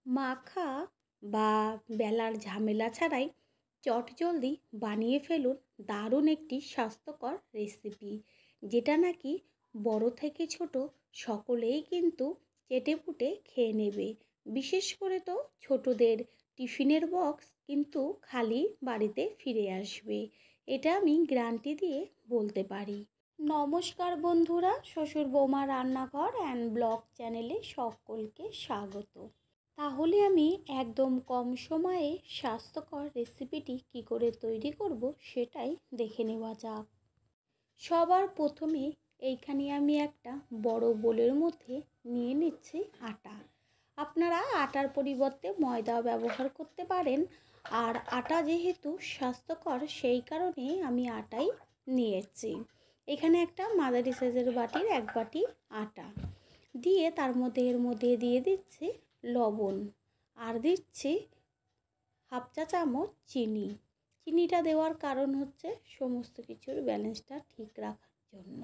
মাখা বা বেলার ঝামেলা ছাড়াই চটজলদি বানিয়ে ফেলুন দারুণ একটি স্বাস্থ্যকর রেসিপি, যেটা নাকি বড় থেকে ছোট সকলেই কিন্তু চেটেপুটে খেয়ে নেবে। বিশেষ করে তো ছোটদের টিফিনের বক্স কিন্তু খালি বাড়িতে ফিরে আসবে, এটা আমি গ্যারান্টি দিয়ে বলতে পারি। নমস্কার বন্ধুরা, শ্বশুর বৌমা রান্নাঘর অ্যান্ড ব্লগ চ্যানেলে সকলকে স্বাগত। তাহলে আমি একদম কম সময়ে স্বাস্থ্যকর রেসিপিটি কি করে তৈরি করব সেটাই দেখে নেওয়া যাক। সবার প্রথমে এইখানে আমি একটা বড় বোলের মধ্যে নিয়ে নিচ্ছি আটা। আপনারা আটার পরিবর্তে ময়দা ব্যবহার করতে পারেন, আর আটা যেহেতু স্বাস্থ্যকর সেই কারণে আমি আটাই নিয়েছি। এখানে একটা মাঝারি সাইজের বাটির 1 বাটি আটা দিয়ে তার মধ্যে দিয়ে দিচ্ছি লবণ, আর দিচ্ছি 1/2 চা চামচ চিনি। চিনিটা দেওয়ার কারণ হচ্ছে সমস্ত কিছুর ব্যালেন্সটা ঠিক রাখার জন্য।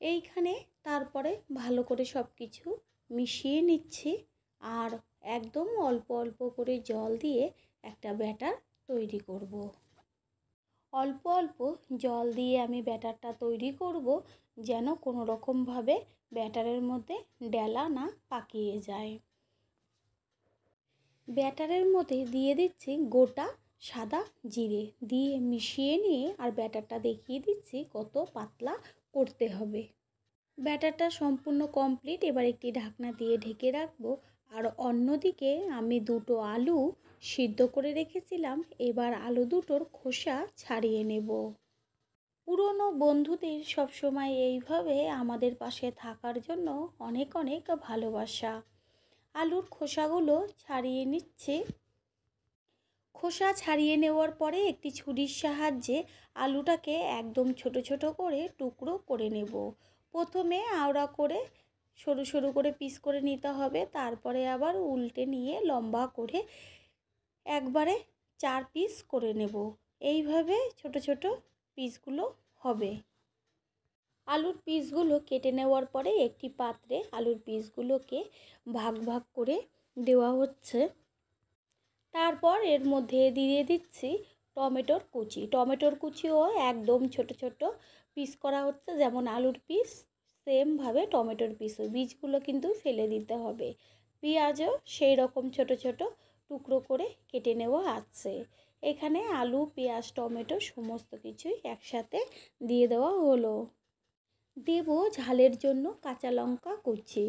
এইখানে তারপরে ভালো করে সব কিছু মিশিয়ে নিচ্ছি, আর একদম অল্প অল্প করে জল দিয়ে একটা ব্যাটার তৈরি করব। অল্প অল্প জল দিয়ে আমি ব্যাটারটা তৈরি করব, যেন কোনো রকমভাবে ব্যাটারের মধ্যে ডেলা না পাকিয়ে যায়। ব্যাটারের মধ্যে দিয়ে দিচ্ছি গোটা সাদা জিরে, দিয়ে মিশিয়ে নিয়ে আর ব্যাটারটা দেখিয়ে দিচ্ছি কত পাতলা করতে হবে। ব্যাটারটা সম্পূর্ণ কমপ্লিট। এবার একটি ঢাকনা দিয়ে ঢেকে রাখবো। আর অন্যদিকে আমি 2টো আলু সিদ্ধ করে রেখেছিলাম, এবার আলু দুটোর খোসা ছাড়িয়ে নেব। পুরনো বন্ধুদের সবসময় এইভাবে আমাদের পাশে থাকার জন্য অনেক অনেক ভালোবাসা। আলুর খোসাগুলো ছাড়িয়ে নিচ্ছি। খোসা ছাড়িয়ে নেওয়ার পরে একটি ছুরির সাহায্যে আলুটাকে একদম ছোট ছোট করে টুকরো করে নেব। প্রথমে আওড়া করে সরু সরু করে পিস করে নিতে হবে, তারপরে আবার উল্টে নিয়ে লম্বা করে একবারে 4 পিস করে নেব। এইভাবে ছোট ছোট পিসগুলো হবে। আলুর পিসগুলো কেটে নেওয়ার পরে একটি পাত্রে আলুর পিসগুলোকে ভাগ ভাগ করে দেওয়া হচ্ছে। তারপর এর মধ্যে দিয়ে দিচ্ছি টমেটোর কুচি। টমেটোর কুচিও একদম ছোট ছোট পিস করা হচ্ছে, যেমন আলুর পিস সেমভাবে টমেটোর পিসও, বীজগুলো কিন্তু ফেলে দিতে হবে। পেঁয়াজও সেই রকম ছোট ছোট টুকরো করে কেটে নেওয়া আছে। এখানে আলু, পেঁয়াজ, টমেটো সমস্ত কিছুই একসাথে দিয়ে দেওয়া হলো। দেব ঝালের জন্য কাঁচা লঙ্কা কুচি,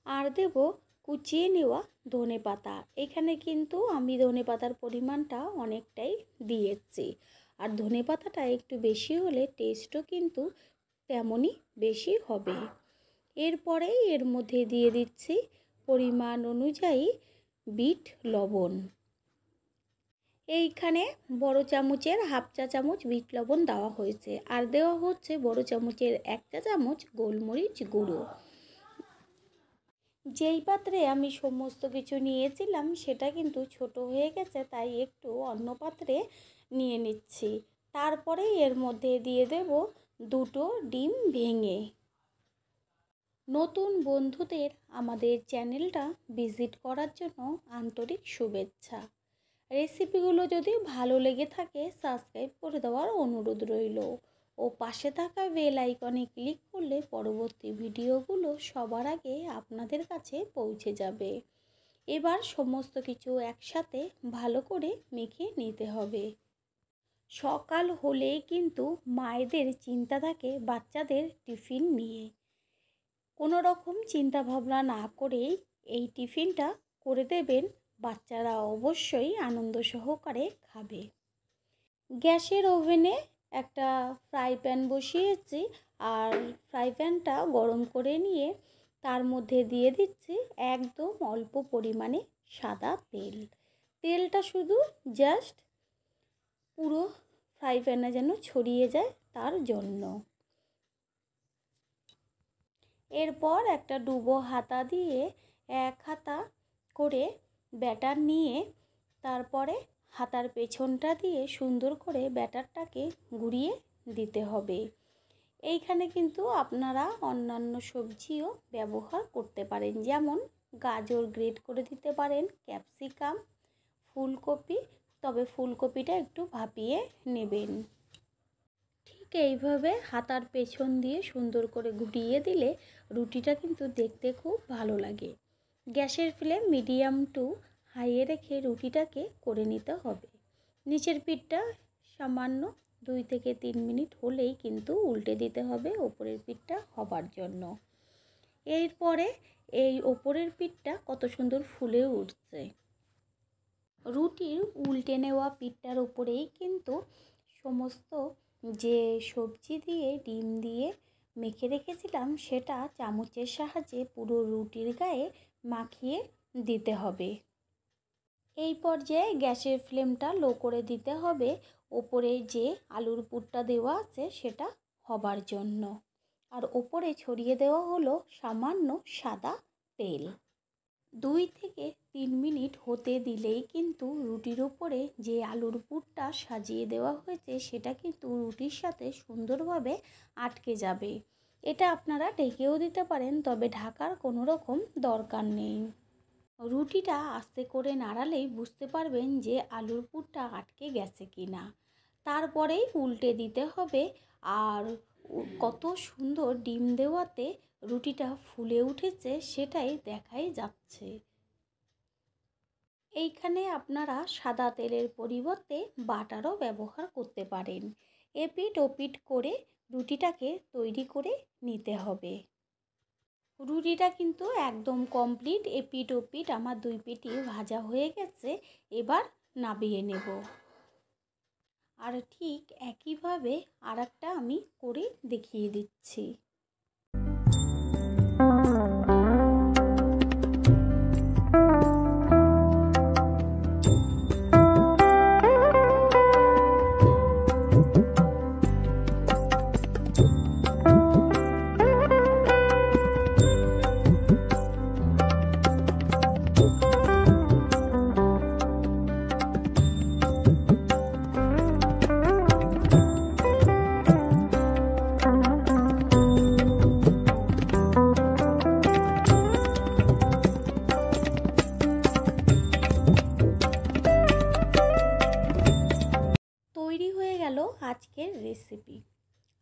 আর দেব কুচিয়ে নেওয়া ধনেপাতা। এখানে কিন্তু আমি ধনেপাতার পরিমাণটা অনেকটাই দিয়েছি, আর ধনেপাতাটা একটু বেশি হলে টেস্টও কিন্তু তেমনই বেশি হবে। এরপরে এর মধ্যে দিয়ে দিচ্ছি পরিমাণ অনুযায়ী বিট লবণ। এইখানে বড় চামচের 1/2 চা চামচ বিট লবণ দেওয়া হয়েছে, আর দেওয়া হচ্ছে বড় চামচের 1 চা চামচ গোলমরিচ গুঁড়ো। যেই পাত্রে আমি সমস্ত কিছু নিয়েছিলাম সেটা কিন্তু ছোট হয়ে গেছে, তাই একটু অন্য পাত্রে নিয়ে নিচ্ছি। তারপরে এর মধ্যে দিয়ে দেব 2টো ডিম ভেঙে। নতুন বন্ধুদের আমাদের চ্যানেলটা ভিজিট করার জন্য আন্তরিক শুভেচ্ছা। রেসিপিগুলো যদি ভালো লেগে থাকে সাবস্ক্রাইব করে দেওয়ার অনুরোধ রইল, ও পাশে থাকা বেল আইকনে ক্লিক করলে পরবর্তী ভিডিওগুলো সবার আগে আপনাদের কাছে পৌঁছে যাবে। এবার সমস্ত কিছু একসাথে ভালো করে মেখে নিতে হবে। সকাল হলেই কিন্তু মায়েদের চিন্তা থাকে বাচ্চাদের টিফিন নিয়ে। কোনো রকম চিন্তা ভাবনা না করেই এই টিফিনটা করে দেবেন, বাচ্চারা অবশ্যই আনন্দ সহকারে খাবে। গ্যাসের ওভেনে একটা ফ্রাই প্যান বসিয়েছি, আর ফ্রাই প্যানটা গরম করে নিয়ে তার মধ্যে দিয়ে দিচ্ছি একদম অল্প পরিমাণে সাদা তেল। তেলটা শুধু জাস্ট পুরো ফ্রাই প্যানে যেন ছড়িয়ে যায় তার জন্য। এরপর একটা ডুবো হাতা দিয়ে 1 হাতা করে ব্যাটার নিয়ে তারপরে হাতার পেছনটা দিয়ে সুন্দর করে ব্যাটারটাকে ঘুরিয়ে দিতে হবে। এইখানে কিন্তু আপনারা অন্যান্য সবজিও ব্যবহার করতে পারেন, যেমন গাজর গ্রেট করে দিতে পারেন, ক্যাপসিকাম, ফুলকপি, তবে ফুলকপিটা একটু ভাপিয়ে নেবেন। ঠিক এইভাবে হাতার পেছন দিয়ে সুন্দর করে ঘুরিয়ে দিলে রুটিটা কিন্তু দেখতে খুব ভালো লাগে। গ্যাসের ফ্লেম মিডিয়াম টু হাইয়ে রেখে রুটিটাকে করে নিতে হবে। নিচের পিঠটা সামান্য 2 থেকে 3 মিনিট হলেই কিন্তু উল্টে দিতে হবে ওপরের পিঠটা হবার জন্য। এরপরে এই ওপরের পিঠটা কত সুন্দর ফুলে উঠছে। রুটির উল্টে নেওয়া পিঠটার উপরেই কিন্তু সমস্ত যে সবজি দিয়ে ডিম দিয়ে মেখে রেখেছিলাম সেটা চামচের সাহায্যে পুরো রুটির গায়ে মাখিয়ে দিতে হবে। এই পর্যায়ে গ্যাসের ফ্লেমটা লো করে দিতে হবে ওপরে যে আলুর পুরটা দেওয়া আছে সেটা হবার জন্য। আর ওপরে ছড়িয়ে দেওয়া হলো সামান্য সাদা তেল। 2 থেকে 3 মিনিট হতে দিলেই কিন্তু রুটির ওপরে যে আলুর পুরটা সাজিয়ে দেওয়া হয়েছে সেটা কিন্তু রুটির সাথে সুন্দরভাবে আটকে যাবে। এটা আপনারা ঢেকেও দিতে পারেন, তবে ঢাকার কোনো রকম দরকার নেই। রুটিটা আস্তে করে নাড়ালেই বুঝতে পারবেন যে আলুর পুরটা আটকে গেছে কিনা। তারপরেই উল্টে দিতে হবে। আর কত সুন্দর ডিম দেওয়াতে রুটিটা ফুলে উঠেছে সেটাই দেখাই যাচ্ছে। এইখানে আপনারা সাদা তেলের পরিবর্তে বাটারও ব্যবহার করতে পারেন। এপিঠ ওপিঠ করে রুটিটাকে তৈরি করে নিতে হবে। রুটিটা কিন্তু একদম কমপ্লিট। এপিঠ ওপিঠ আমার 2 পিঠই ভাজা হয়ে গেছে। এবার নামিয়ে নেব। আর ঠিক একইভাবে আরেকটা আমি করে দেখিয়ে দিচ্ছি। তৈরি হয়ে গেল আজকের রেসিপি।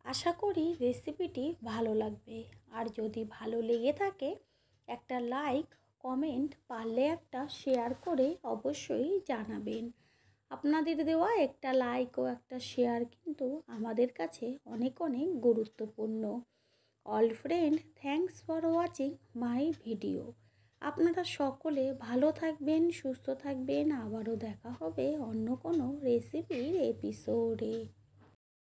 আশা করি রেসিপিটি ভালো লাগবে। আর যদি ভালো লেগে থাকে একটা লাইক, কমেন্ট, পারলে একটা শেয়ার করে অবশ্যই জানাবেন। আপনাদের দেওয়া একটা লাইক ও একটা শেয়ার কিন্তু আমাদের কাছে অনেক অনেক গুরুত্বপূর্ণ। All friend, thanks for watching my video. আপনারা সকলে ভালো থাকবেন, সুস্থ থাকবেন। আবারও দেখা হবে অন্য কোনো রেসিপির এপিসোডে।